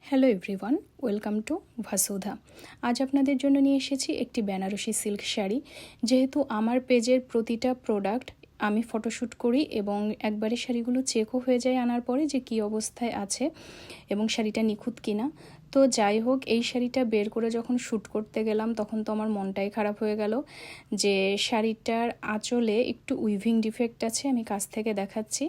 Hello everyone, welcome to Vasudha. আজ আপনাদের জন্য নিয়ে এসেছি একটি বেনারসি সিল্ক শাড়ি। যেহেতু আমার পেজের প্রতিটা প্রোডাক্ট আমি ফটোশ্যুট করি এবং একবারে শাড়িগুলো চেকও হয়ে যায় আনার পরে যে কী অবস্থায় আছে এবং শাড়িটা নিখুঁত কিনা। তো যাই হোক, এই শাড়িটা বের করে যখন শ্যুট করতে গেলাম তখন তো আমার মনটাই খারাপ হয়ে গেল যে শাড়িটার আঁচলে একটু উইভিং ডিফেক্ট আছে। আমি কাছ থেকে দেখাচ্ছি।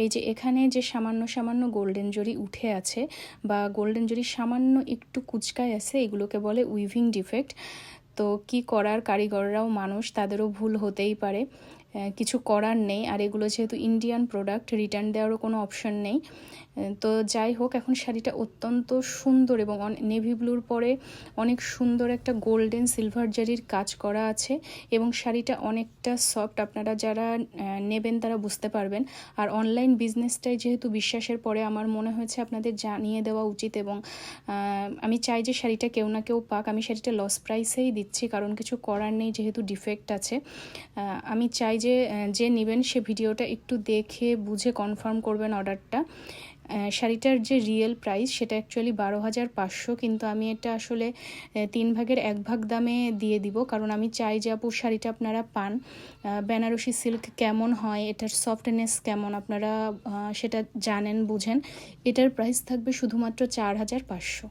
এই যে এখানে যে সামান্য সামান্য গোল্ডেন জরি উঠে আছে বা গোল্ডেন জরি সামান্য একটু কুচকায় আছে, এগুলোকে বলে উইভিং ডিফেক্ট। তো কি করার, কারিগররাও মানুষ, তাদেরও ভুল হতেই পারে, কিছু করার নেই। আর এগুলো যেহেতু ইন্ডিয়ান প্রোডাক্ট, রিটার্ন দেওয়ারও কোনো অপশন নেই। তো যাই হোক, এখন শাড়িটা অত্যন্ত সুন্দর এবং নেভি ব্লুর পরে অনেক সুন্দর একটা গোল্ডেন সিলভার জারির কাজ করা আছে এবং শাড়িটা অনেকটা সফট। আপনারা যারা নেবেন তারা বুঝতে পারবেন। আর অনলাইন বিজনেসটাই যেহেতু বিশ্বাসের পরে, আমার মনে হয়েছে আপনাদের জানিয়ে দেওয়া উচিত এবং আমি চাই যে শাড়িটা কেউ না কেউ পাক। আমি শাড়িটা লস প্রাইসেই দিচ্ছি, কারণ কিছু করার নেই, যেহেতু ডিফেক্ট আছে। আমি চাই যে নেবেন সে ভিডিওটা একটু দেখে বুঝে কনফার্ম করবেন অর্ডারটা। শাড়িটার যে রিয়েল প্রাইস সেটা অ্যাকচুয়ালি 12,500, কিন্তু আমি এটা আসলে 3 ভাগের 1 ভাগ দামে দিয়ে দিব, কারণ আমি চাই যে আপু শাড়িটা আপনারা পান। বেনারসি সিল্ক কেমন হয়, এটার সফটনেস কেমন আপনারা সেটা জানেন, বুঝেন। এটার প্রাইস থাকবে শুধুমাত্র 4,500।